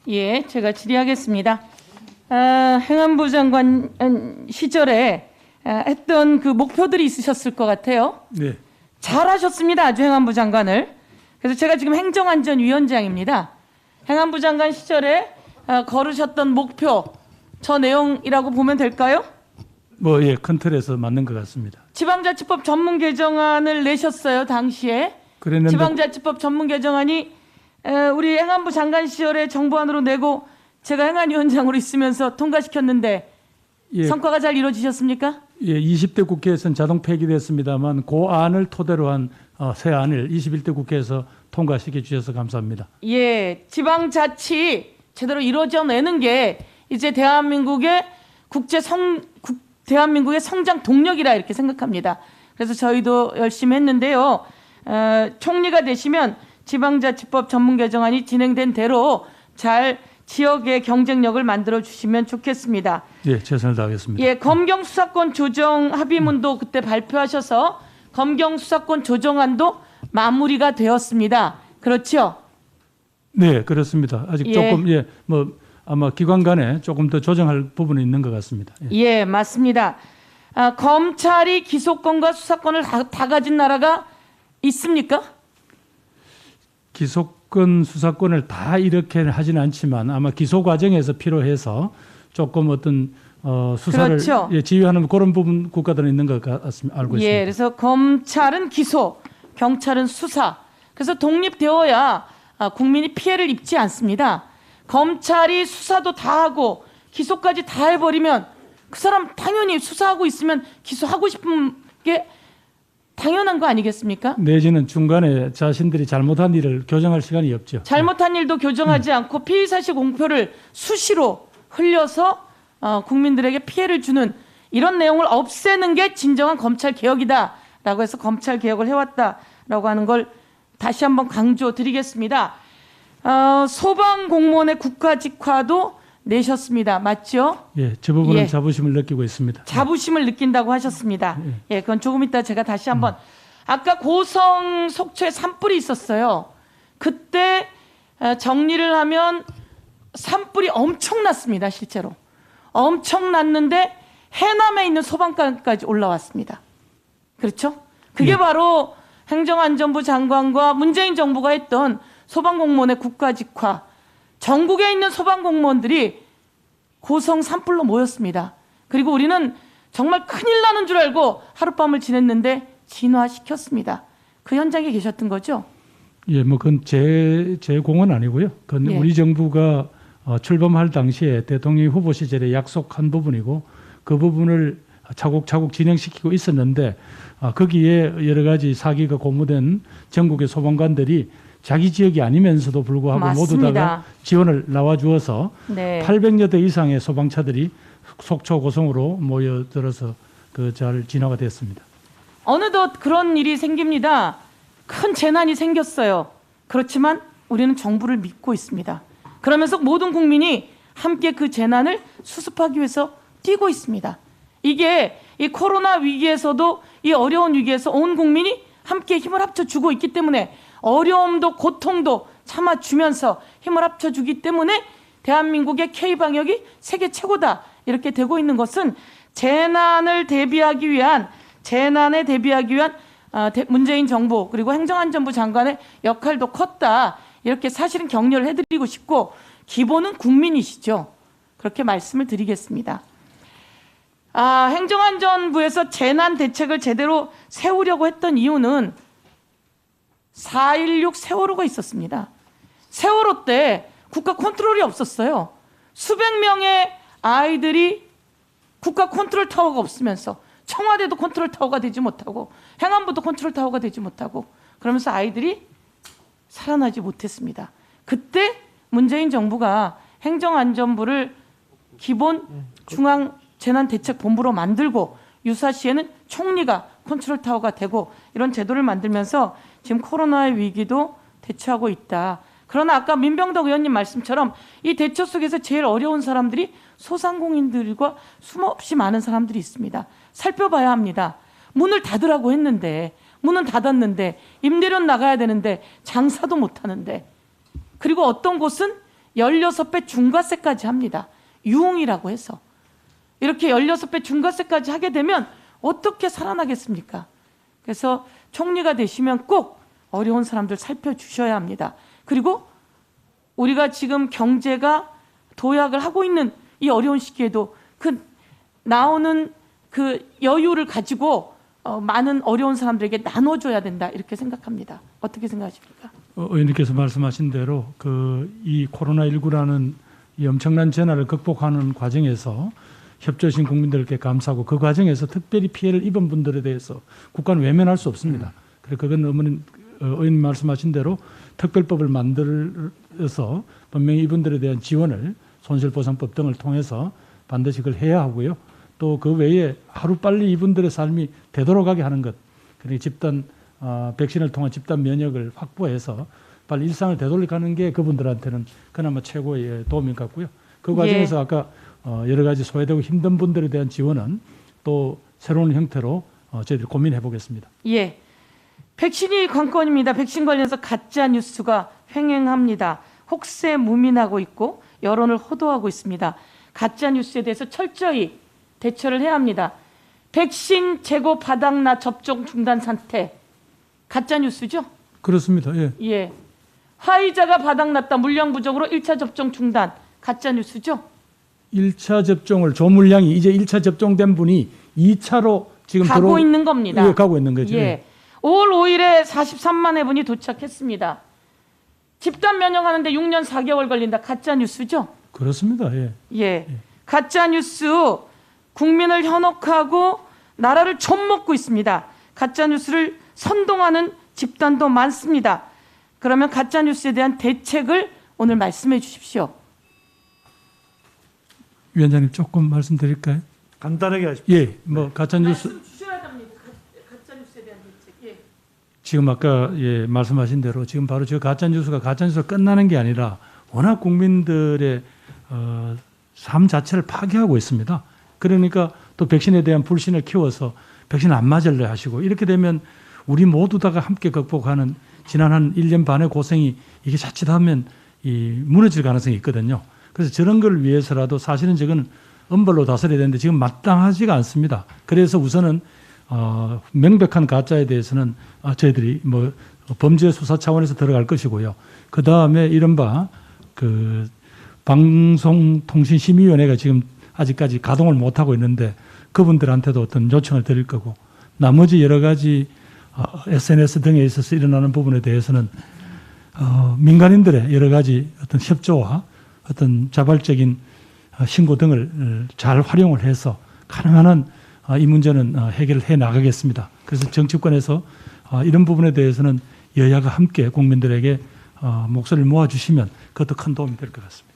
예, 제가 질의하겠습니다. 행안부 장관 시절에 했던 그 목표들이 있으셨을 것 같아요. 네. 잘하셨습니다. 아주 행안부 장관을. 그래서 제가 지금 행정안전위원장입니다. 행안부 장관 시절에 걸으셨던 목표, 저 내용이라고 보면 될까요? 예, 큰 틀에서 맞는 것 같습니다. 지방자치법 전문 개정안을 내셨어요, 당시에. 그랬는데 지방자치법 전문 개정안이 우리 행안부 장관 시절에 정부안으로 내고 제가 행안위원장으로 있으면서 통과시켰는데 예, 성과가 잘 이루어지셨습니까? 예, 20대 국회에서는 자동 폐기됐습니다만 그 안을 토대로 한 새 안을 21대 국회에서 통과시켜 주셔서 감사합니다. 예, 지방자치 제대로 이루어져내는 게 이제 대한민국의 대한민국의 성장 동력이라 이렇게 생각합니다. 그래서 저희도 열심히 했는데요. 총리가 되시면 지방자치법 전문 개정안이 진행된 대로 잘 지역의 경쟁력을 만들어 주시면 좋겠습니다. 예, 최선을 다하겠습니다. 예, 검경 수사권 조정 합의문도 그때 발표하셔서 검경 수사권 조정안도 마무리가 되었습니다. 그렇죠? 네, 그렇습니다. 아직 예. 조금 아마 기관 간에 조금 더 조정할 부분이 있는 것 같습니다. 예. 예, 맞습니다. 검찰이 기소권과 수사권을 다 가진 나라가 있습니까? 기소권, 수사권을 다 이렇게 하지는 않지만 아마 기소 과정에서 필요해서 조금 어떤 수사를 그렇죠. 예, 지휘하는 그런 부분 국가들은 있는 것 같습니다. 알고 있습니다. 예, 그래서 검찰은 기소, 경찰은 수사. 그래서 독립되어야 국민이 피해를 입지 않습니다. 검찰이 수사도 다 하고 기소까지 다 해버리면 그 사람 당연히 수사하고 있으면 기소하고 싶은 게 당연한 거 아니겠습니까? 내지는 중간에 자신들이 잘못한 일을 교정할 시간이 없죠. 잘못한 일도 교정하지 않고 피의사실 공표를 수시로 흘려서 국민들에게 피해를 주는 이런 내용을 없애는 게 진정한 검찰 개혁이다라고 해서 검찰 개혁을 해왔다라고 하는 걸 다시 한번 강조드리겠습니다. 소방 공무원의 국가직화도 내셨습니다. 맞죠? 예, 저 부분은 예. 자부심을 느끼고 있습니다. 자부심을 느낀다고 하셨습니다. 예, 그건 조금 이따 제가 다시 한번 아까 고성 속초에 산불이 있었어요. 그때 정리를 하면 산불이 엄청났습니다. 실제로 엄청났는데 해남에 있는 소방관까지 올라왔습니다. 그렇죠? 그게 바로 행정안전부 장관과 문재인 정부가 했던 소방공무원의 국가직화. 전국에 있는 소방공무원들이 고성 산불로 모였습니다. 그리고 우리는 정말 큰일 나는 줄 알고 하룻밤을 지냈는데 진화시켰습니다. 그 현장에 계셨던 거죠? 예, 그건 제 공은 아니고요. 그건 예. 우리 정부가 출범할 당시에 대통령 후보 시절에 약속한 부분이고 그 부분을 차곡차곡 진행시키고 있었는데 거기에 여러 가지 사기가 고무된 전국의 소방관들이 자기 지역이 아니면서도 불구하고 맞습니다. 모두 다가 지원을 나와주어서 네. 800여 대 이상의 소방차들이 속초 고성으로 모여들어서 잘 진화가 됐습니다. 어느덧 그런 일이 생깁니다. 큰 재난이 생겼어요. 그렇지만 우리는 정부를 믿고 있습니다. 그러면서 모든 국민이 함께 그 재난을 수습하기 위해서 뛰고 있습니다. 이게 이 코로나 위기에서도 이 어려운 위기에서 온 국민이 함께 힘을 합쳐주고 있기 때문에 어려움도 고통도 참아주면서 힘을 합쳐주기 때문에 대한민국의 K방역이 세계 최고다 이렇게 되고 있는 것은 재난에 대비하기 위한 문재인 정부 그리고 행정안전부 장관의 역할도 컸다 이렇게 사실은 격려를 해드리고 싶고 기본은 국민이시죠. 그렇게 말씀을 드리겠습니다. 행정안전부에서 재난 대책을 제대로 세우려고 했던 이유는 4.16 세월호가 있었습니다. 세월호 때 국가 컨트롤이 없었어요. 수백 명의 아이들이 국가 컨트롤 타워가 없으면서 청와대도 컨트롤 타워가 되지 못하고 행안부도 컨트롤 타워가 되지 못하고 그러면서 아이들이 살아나지 못했습니다. 그때 문재인 정부가 행정안전부를 기본 중앙재난대책본부로 만들고 유사시에는 총리가 컨트롤 타워가 되고 이런 제도를 만들면서 지금 코로나의 위기도 대처하고 있다. 그러나 아까 민병덕 의원님 말씀처럼 이 대처 속에서 제일 어려운 사람들이 소상공인들과 수없이 많은 사람들이 있습니다. 살펴봐야 합니다. 문을 닫으라고 했는데 문은 닫았는데 임대료 나가야 되는데 장사도 못하는데 그리고 어떤 곳은 16배 중과세까지 합니다. 유흥이라고 해서. 이렇게 16배 중과세까지 하게 되면 어떻게 살아나겠습니까? 그래서 총리가 되시면 꼭 어려운 사람들 살펴주셔야 합니다. 그리고 우리가 지금 경제가 도약을 하고 있는 이 어려운 시기에도 그 나오는 그 여유를 가지고 많은 어려운 사람들에게 나눠줘야 된다 이렇게 생각합니다. 어떻게 생각하십니까? 의원님께서 말씀하신 대로 이 코로나19라는 이 엄청난 재난을 극복하는 과정에서 협조하신 국민들께 감사하고 그 과정에서 특별히 피해를 입은 분들에 대해서 국가는 외면할 수 없습니다. 그래서 그건 의원님 말씀하신 대로 특별법을 만들어서 분명히 이분들에 대한 지원을 손실보상법 등을 통해서 반드시 그걸 해야 하고요. 또 그 외에 하루빨리 이분들의 삶이 되돌아가게 하는 것, 그리고 집단 백신을 통한 집단 면역을 확보해서 빨리 일상을 되돌려가는 게 그분들한테는 그나마 최고의 도움인 것 같고요. 그 과정에서 아까 여러 가지 소외되고 힘든 분들에 대한 지원은 또 새로운 형태로 저희들이 고민해 보겠습니다. 예, 백신이 관건입니다. 백신 관련해서 가짜 뉴스가 횡행합니다. 혹세 무민하고 있고 여론을 호도하고 있습니다. 가짜 뉴스에 대해서 철저히 대처를 해야 합니다. 백신 재고 바닥나 접종 중단 상태 가짜 뉴스죠? 그렇습니다. 예. 예. 화이자가 바닥났다. 물량 부족으로 1차 접종 중단 가짜 뉴스죠? 1차 접종을 조물량이 이제 1차 접종된 분이 2차로 지금 가고 있는 겁니다. 예, 가고 있는 거죠. 예. 5월 5일에 43만 회분이 도착했습니다. 집단 면역하는데 6년 4개월 걸린다. 가짜 뉴스죠? 그렇습니다. 예. 예. 가짜 뉴스 국민을 현혹하고 나라를 좀먹고 있습니다. 가짜 뉴스를 선동하는 집단도 많습니다. 그러면 가짜 뉴스에 대한 대책을 오늘 말씀해 주십시오. 위원장님 조금 말씀드릴까요? 간단하게 하십시오. 예. 뭐 가짜 뉴스 말씀 주셔야 됩니다. 가짜 뉴스에 대한 대책. 예. 지금 아까 말씀하신 대로 지금 바로 저 가짜 뉴스가 끝나는 게 아니라 워낙 국민들의 삶 자체를 파괴하고 있습니다. 그러니까 또 백신에 대한 불신을 키워서 백신 안 맞을래 하시고 이렇게 되면 우리 모두 다가 함께 극복하는 지난 한 1년 반의 고생이 이게 자칫하면 무너질 가능성이 있거든요. 그래서 저런 걸 위해서라도 사실은 저건 엄벌로 다스려야 되는데 지금 마땅하지가 않습니다. 그래서 우선은 명백한 가짜에 대해서는 저희들이 뭐 범죄 수사 차원에서 들어갈 것이고요. 그 다음에 이른바 그 방송통신심의위원회가 지금 아직까지 가동을 못하고 있는데 그분들한테도 어떤 요청을 드릴 거고 나머지 여러 가지 SNS 등에 있어서 일어나는 부분에 대해서는 민간인들의 여러 가지 어떤 협조와 어떤 자발적인 신고 등을 잘 활용을 해서 가능한 한 이 문제는 해결을 해 나가겠습니다. 그래서 정치권에서 이런 부분에 대해서는 여야가 함께 국민들에게 목소리를 모아주시면 그것도 큰 도움이 될 것 같습니다.